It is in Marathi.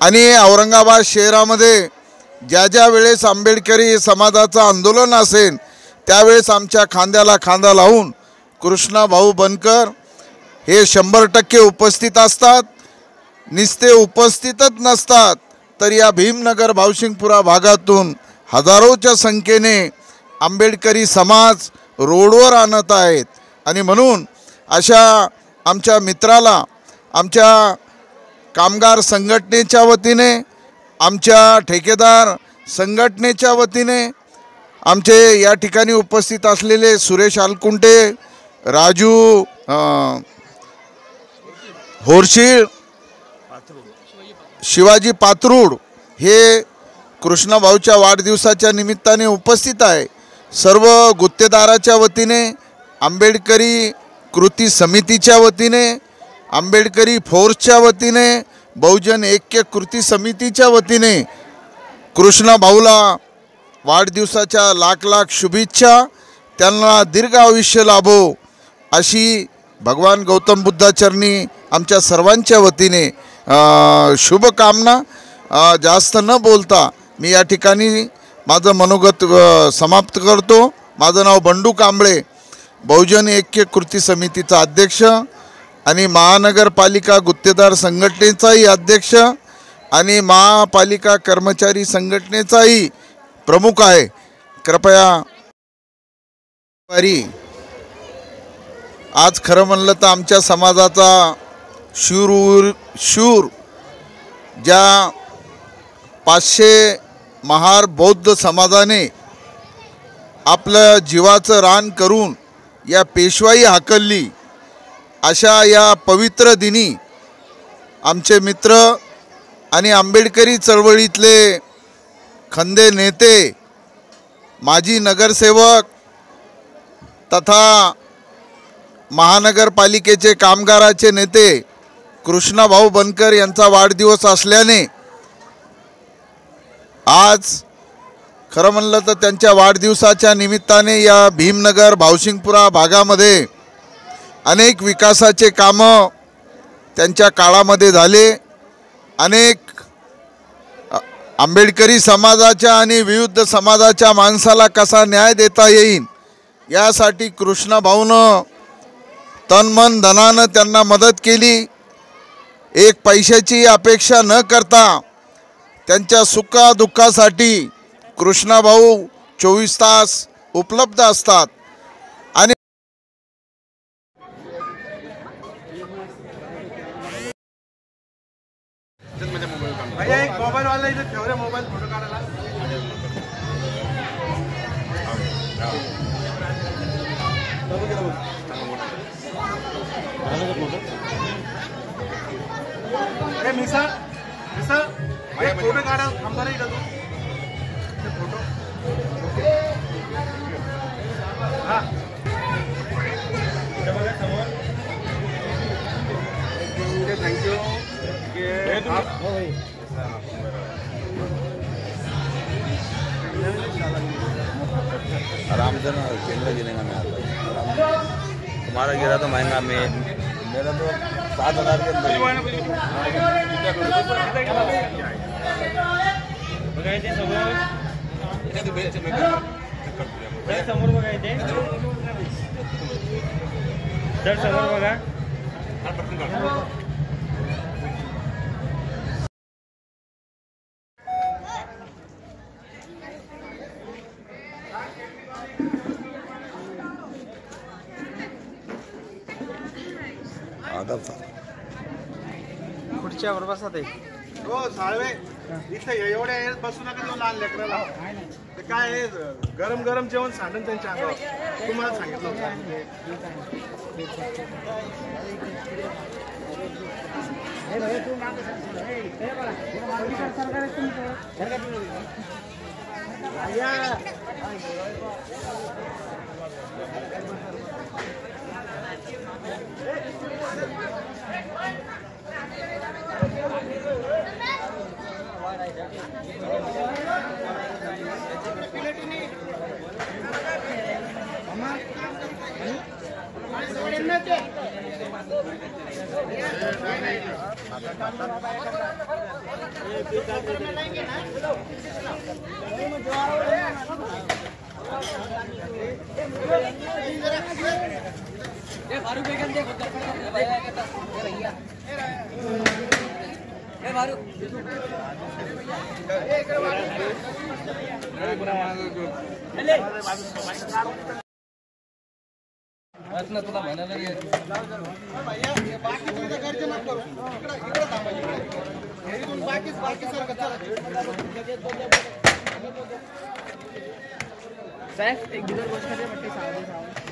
आणि औरंगाबाद शहरामध्ये ज्या वेळेस आंबेडकरी समाजाचं आंदोलन असेल त्यावेळेस आमच्या खांद्याला खांदा लावून कृष्णाभाऊ बनकर हे 100% उपस्थित असतात। निस्ते उपस्थितच नसतात तर या भीमनगर भावसिंगपुरा भागातून हजारोच्या संख्येने आंबेडकरी समाज रोडवर आणत आहेत। आणि म्हणून अशा आमच्या मित्राला आमच्या कामगार संघटनेच्या वतीने, आमच्या ठेकेदार संघटनेच्या वतीने, आमचे या ठिकाणी उपस्थित असलेले सुरेश अलकुंटे, राजू होरशीळ, शिवाजी पात्रूड हे कृष्णभाऊच्या वाढदिवसाच्या निमित्ताने उपस्थित आहे। सर्व गुत्तेदाराच्या वतीने, आंबेडकरी कृती समितीच्या वतीने, आंबेडकरी फोर्सच्या वतीने, बहुजन ऐक्य कृती समितीच्या वतीने कृष्णभाऊला वाढदिवसाच्या लाख शुभेच्छा। त्यांना दीर्घ आयुष्य लाभो अशी भगवान गौतम बुद्धाचरणी आमच्या सर्वांच्या वतीने शुभकामना। जास्त न बोलता मी या ठिकाणी माझं मनोगत समाप्त करतो। माझं नाव बंडू कांबळे, बहुजन ऐक्य कृती समितीचा अध्यक्ष आणि महानगरपालिका गुत्तेदार संघटनेचाही अध्यक्ष आणि महापालिका कर्मचारी संघटनेचाही प्रमुख आहे। कृपया आज खरं म्हणलं तर आमच्या समाजाचा शूर ज्या 500 महार बौद्ध समाजाने आपलं जीवाचं रान करून या पेशवाई हाकलली, अशा या पवित्र दिनी आमचे मित्र आणि आंबेडकरी चळवळीतले खंदे नेते, माजी नगरसेवक तथा महानगरपालिकेचे कामगाराचे नेते कृष्णाभाऊ बनकर यांचा वाढदिवस असल्याने आज खरं म्हणलं तर त्यांच्या वाढदिवसाच्या निमित्ताने या भीमनगर भावसिंगपुरा भागामध्ये अनेक विकासाचे कामं त्यांच्या काळामध्ये झाले। अनेक आंबेडकरी समाजाच्या आणि विविध समाजाच्या माणसाला कसा न्याय देता येईल यासाठी कृष्णाभाऊनं तन मन धनानं त्यांना मदत केली। एक पैशाची अपेक्षा न करता त्यांच्या सुखा दुःखासाठी कृष्णाभाऊ 24 तास उपलब्ध असतात। आणि मोबाईल वाला इथे ठेवरे मोबाईल फोटो काढायला मिसा फोटो काढा आमदार इथं तू फोटो हा थँक्यू। आराम से ना केंद्र गिनेगा मैं आता तुम्हारा गिरा तो महंगा मेरा तो 7,000 के अंदर समोर बघायचे सर समोर बघा खुर्च्या वर बसा ते हो साळवे इथे एवढ्या बसू नका देऊ लहान लेकराला। ते काय आहे गरम गरम जेवण सांडून त्यांच्या अंगावर तुम्हाला सांगितलं साहेब एक दिवस गोष्ट करते पट्टी सावध